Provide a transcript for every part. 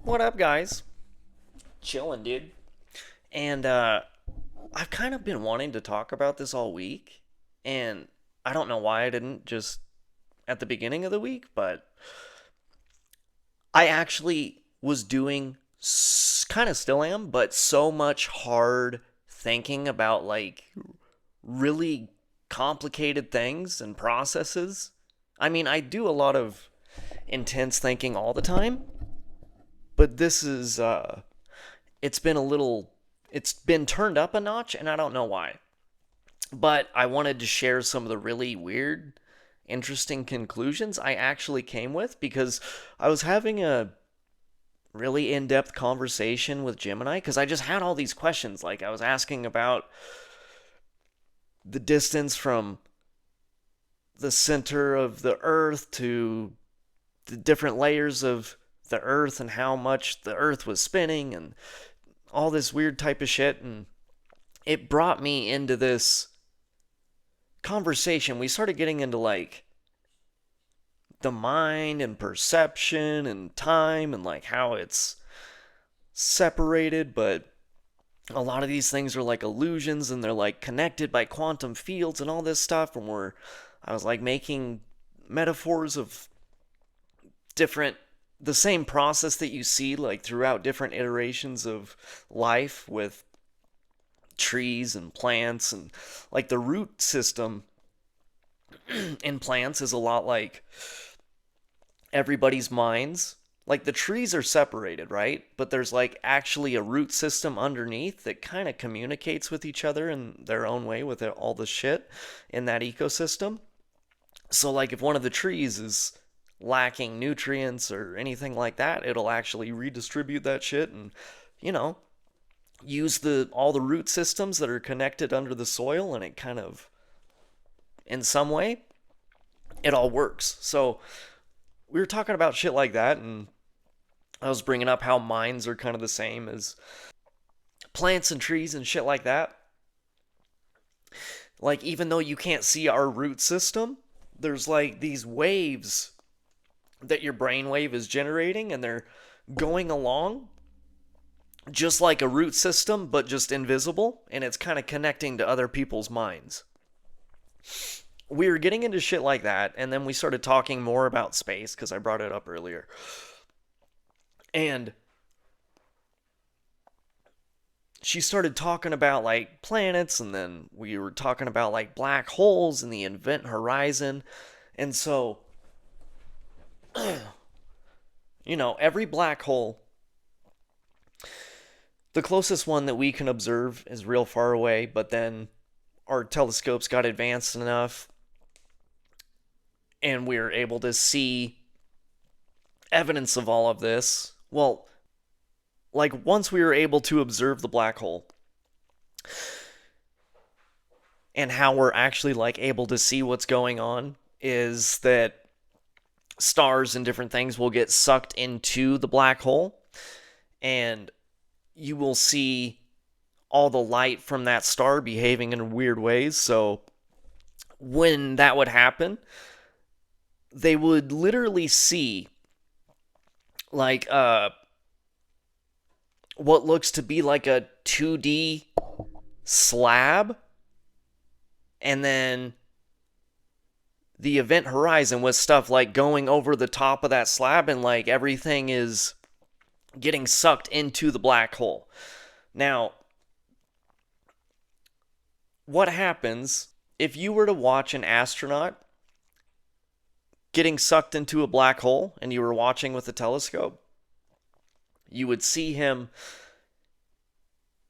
What up, guys? Chilling, dude. And I've kind of been wanting to talk about this all week, and I don't know why I didn't just at the beginning of the week, but I actually was doing kind of still am, but so much hard thinking about like really complicated things and processes. I mean, I do a lot of intense thinking all the time, but this is it's been a little it's been turned up a notch and I don't know why. But I wanted to share some of the really weird, interesting conclusions I actually came with because I was having a really in-depth conversation with Gemini because I just had all these questions. Like I was asking about the distance from the center of the earth to the different layers of the earth and how much the earth was spinning and all this weird type of shit, and it brought me into this conversation. We started getting into like the mind and perception and time and like how it's separated, but a lot of these things are like illusions and they're like connected by quantum fields and all this stuff. And I was like making metaphors of different, the same process that you see like throughout different iterations of life with trees and plants, and like the root system in plants is a lot like everybody's minds. Like the trees are separated, right? But there's like actually a root system underneath that kind of communicates with each other in their own way with all the shit in that ecosystem. So like if one of the trees is lacking nutrients or anything like that, it'll actually redistribute that shit and you know, use the all the root systems that are connected under the soil, and it kind of in some way it all works. So we were talking about shit like that, and I was bringing up how minds are kind of the same as plants and trees and shit like that. Like, even though you can't see our root system, there's like these waves that your brainwave is generating, and they're going along just like a root system, but just invisible, and it's kind of connecting to other people's minds. We were getting into shit like that, and then we started talking more about space because I brought it up earlier. And she started talking about like planets, and then we were talking about like black holes and the event horizon. And so, every black hole, the closest one that we can observe is real far away, but then our telescopes got advanced enough and we were able to see evidence of all of this. Well, like once we were able to observe the black hole and how we're actually like able to see what's going on is that stars and different things will get sucked into the black hole, and you will see all the light from that star behaving in weird ways. So when that would happen, they would literally see like what looks to be like a 2D slab, and then the event horizon with stuff like going over the top of that slab, and like everything is getting sucked into the black hole. Now, what happens if you were to watch an astronaut getting sucked into a black hole and you were watching with a telescope? You would see him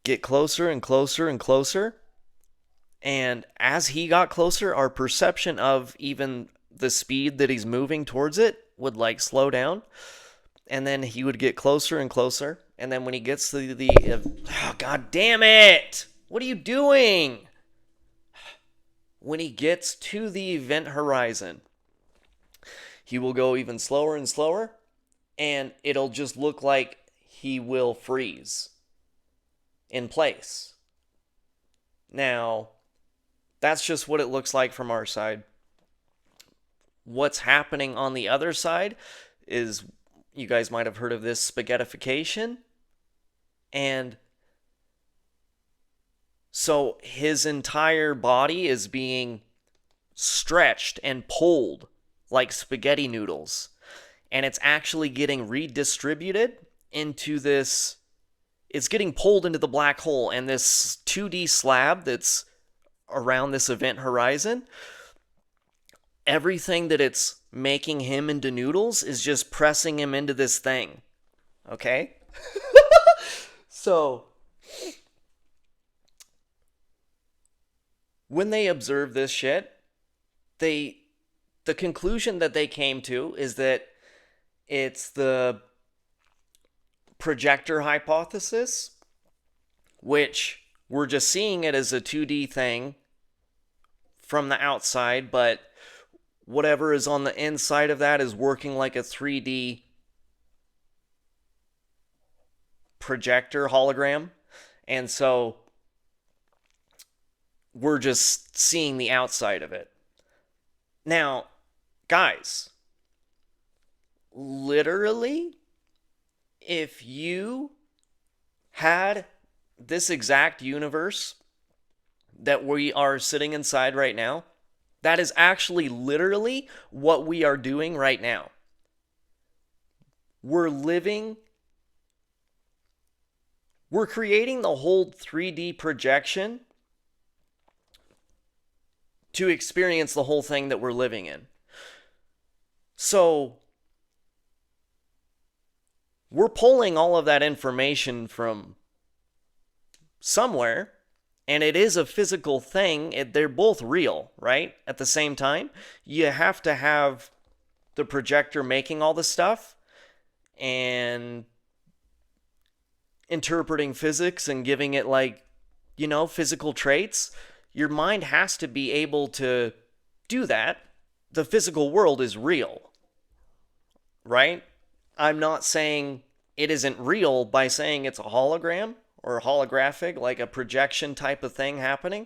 get closer and closer and closer. And as he got closer, our perception of even the speed that he's moving towards it would like slow down. And then he would get closer and closer. And then when he gets to oh, God damn it! What are you doing? When he gets to the event horizon, he will go even slower and slower, and it'll just look like he will freeze in place. Now, that's just what it looks like from our side. What's happening on the other side is, You guys might have heard of this spaghettification. And so his entire body is being stretched and pulled like spaghetti noodles. And it's actually getting redistributed into this. It's getting pulled into the black hole, and this 2D slab that's around this event horizon, everything that it's making him into noodles is just pressing him into this thing. Okay? So, when they observe this shit, the conclusion that they came to is that it's the projector hypothesis, which we're just seeing it as a 2D thing from the outside, but whatever is on the inside of that is working like a 3D projector hologram. And so we're just seeing the outside of it. Now, guys, literally, if you had this exact universe that we are sitting inside right now, that is actually literally what we are doing right now. We're creating the whole 3D projection to experience the whole thing that we're living in. So, we're pulling all of that information from somewhere, and it is a physical thing. They're both real, right? At the same time, you have to have the projector making all the stuff and interpreting physics and giving it, like, physical traits. Your mind has to be able to do that. The physical world is real, right? I'm not saying it isn't real by saying it's a hologram or holographic, like a projection type of thing happening.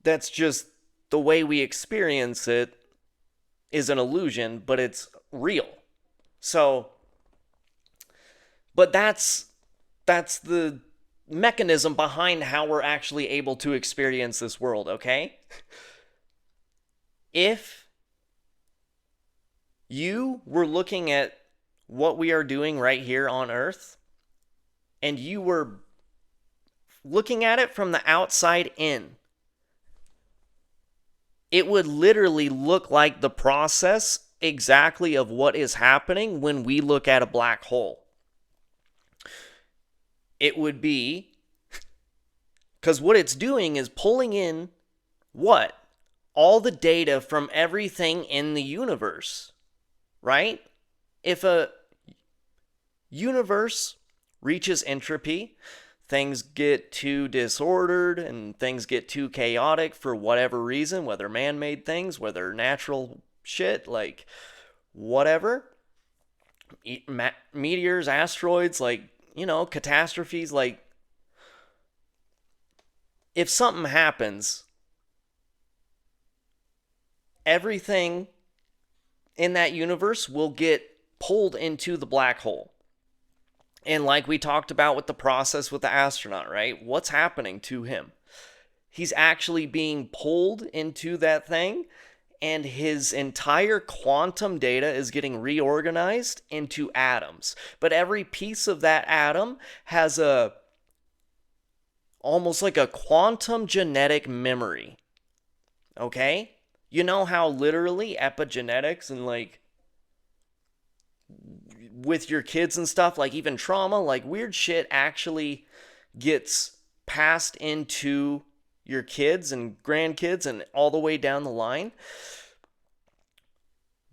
That's just the way we experience it is an illusion, but it's real. So, but that's the mechanism behind how we're actually able to experience this world, okay? If you were looking at what we are doing right here on Earth, and you were looking at it from the outside in, it would literally look like the process exactly of what is happening when we look at a black hole. It would be, because what it's doing is pulling in what? All the data from everything in the universe, right? If a universe reaches entropy, things get too disordered and things get too chaotic for whatever reason, whether man-made things, whether natural shit, like whatever. Meteors, asteroids, like, catastrophes, like, if something happens, everything in that universe will get pulled into the black hole. And like we talked about with the process with the astronaut, right? What's happening to him? He's actually being pulled into that thing, and his entire quantum data is getting reorganized into atoms. But every piece of that atom has almost like a quantum genetic memory. Okay? You know how literally epigenetics and like with your kids and stuff, like even trauma, like weird shit actually gets passed into your kids and grandkids and all the way down the line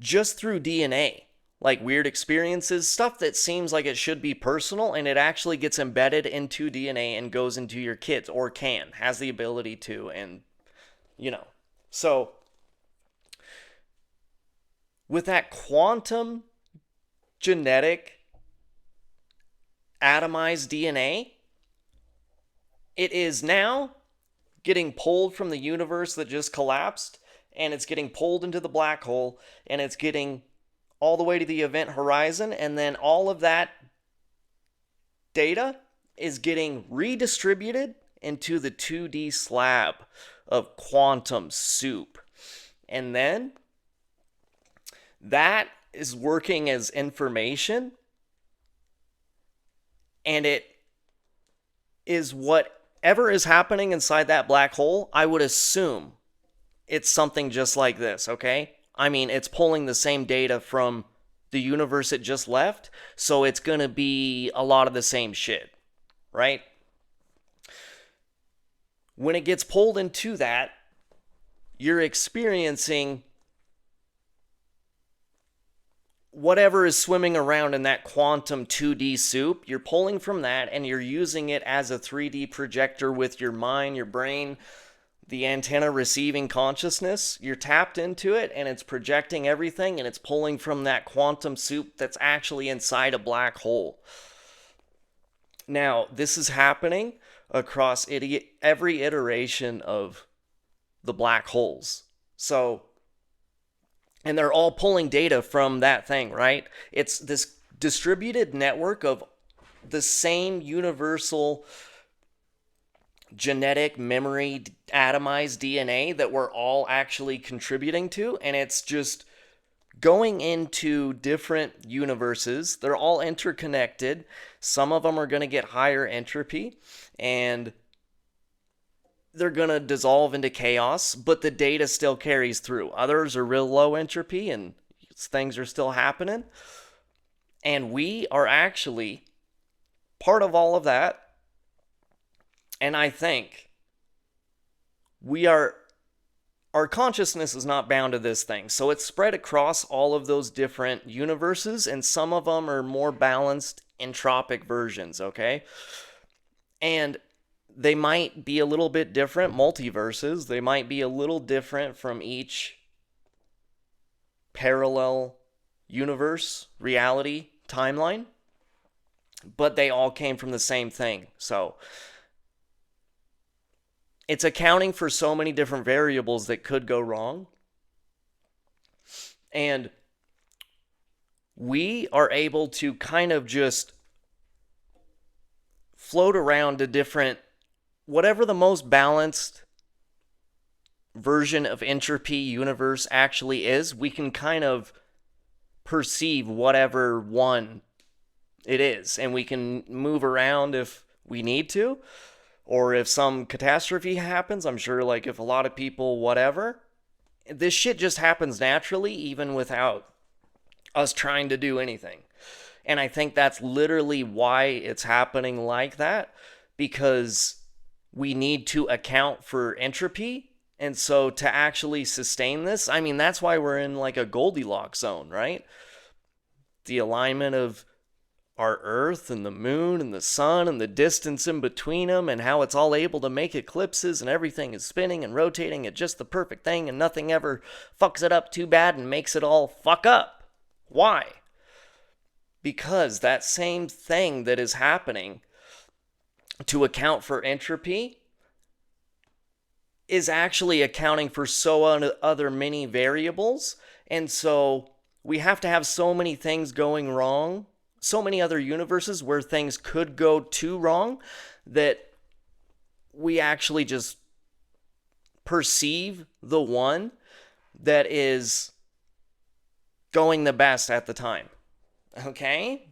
just through DNA. Like weird experiences, stuff that seems like it should be personal, and it actually gets embedded into DNA and goes into your kids, or has the ability to, and So, with that quantum genetic atomized DNA, it is now getting pulled from the universe that just collapsed, and it's getting pulled into the black hole, and it's getting all the way to the event horizon, and then all of that data is getting redistributed into the 2D slab of quantum soup. And then that is working as information, and it is whatever is happening inside that black hole. I would assume it's something just like this, okay? I mean, it's pulling the same data from the universe it just left, so it's going to be a lot of the same shit, right? When it gets pulled into that, you're experiencing whatever is swimming around in that quantum 2D soup. You're pulling from that and you're using it as a 3D projector with your mind, your brain, the antenna receiving consciousness. You're tapped into it and it's projecting everything, and it's pulling from that quantum soup that's actually inside a black hole. Now, this is happening across every iteration of the black holes. So, and they're all pulling data from that thing, right? It's this distributed network of the same universal genetic memory atomized DNA that we're all actually contributing to, and it's just going into different universes. They're all interconnected. Some of them are going to get higher entropy, and they're going to dissolve into chaos, but the data still carries through. Others are real low entropy and things are still happening. And we are actually part of all of that. And I think our consciousness is not bound to this thing. So it's spread across all of those different universes, and some of them are more balanced entropic versions, okay? And they might be a little bit different, multiverses. They might be a little different from each parallel universe, reality, timeline, but they all came from the same thing. So it's accounting for so many different variables that could go wrong. And we are able to kind of just float around to different, whatever the most balanced version of entropy universe actually is, we can kind of perceive whatever one it is, and we can move around if we need to, or if some catastrophe happens. I'm sure, like, if a lot of people, whatever, this shit just happens naturally, even without us trying to do anything. And I think that's literally why it's happening like that, because we need to account for entropy. And so to actually sustain this, I mean, that's why we're in like a Goldilocks zone, right? The alignment of our Earth and the moon and the sun and the distance in between them, and how it's all able to make eclipses, and everything is spinning and rotating at just the perfect thing, and nothing ever fucks it up too bad and makes it all fuck up. Why? Because that same thing that is happening to account for entropy is actually accounting for so other many variables. And so we have to have so many things going wrong, so many other universes where things could go too wrong, that we actually just perceive the one that is going the best at the time. Okay?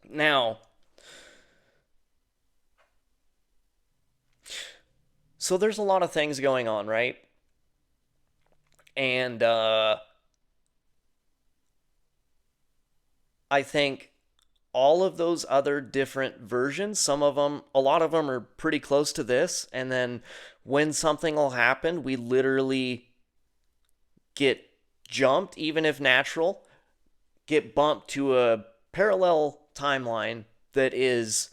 Now, so there's a lot of things going on, right? And I think all of those other different versions, some of them, a lot of them are pretty close to this. And then when something will happen, we literally get jumped, even if natural, get bumped to a parallel timeline that is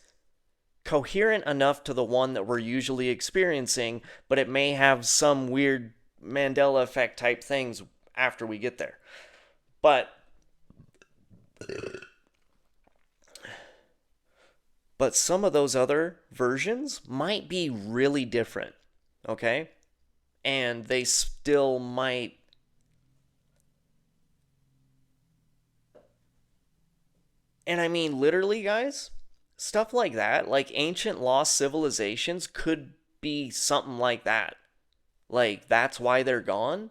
coherent enough to the one that we're usually experiencing, but it may have some weird Mandela effect type things after we get there. But some of those other versions might be really different, okay? And they still might And I mean, literally, guys, stuff like that, like ancient lost civilizations, could be something like that. Like, that's why they're gone.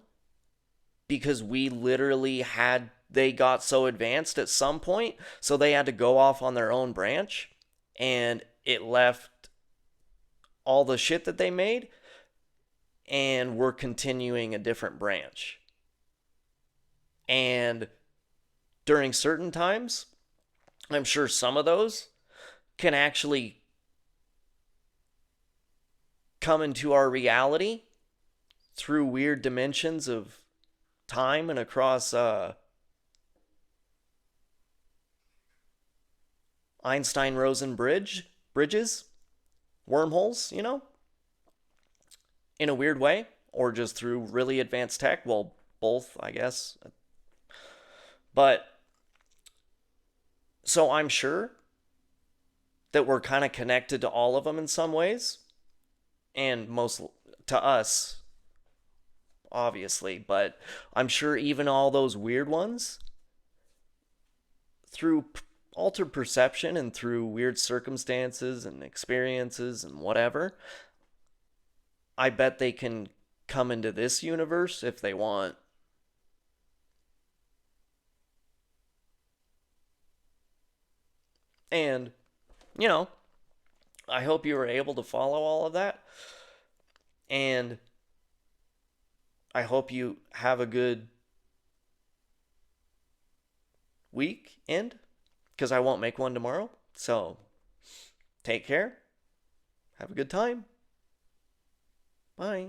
Because we literally had, they got so advanced at some point, so they had to go off on their own branch. And it left all the shit that they made, and we're continuing a different branch. And during certain times, I'm sure some of those can actually come into our reality through weird dimensions of time and across Einstein Rosen bridges, wormholes, in a weird way, or just through really advanced tech. Well, both, I guess. But so I'm sure that we're kind of connected to all of them in some ways, and most to us, obviously. But I'm sure even all those weird ones, through altered perception and through weird circumstances and experiences and whatever, I bet they can come into this universe if they want. And, you know, I hope you were able to follow all of that. And I hope you have a good weekend because I won't make one tomorrow. So take care. Have a good time. Bye.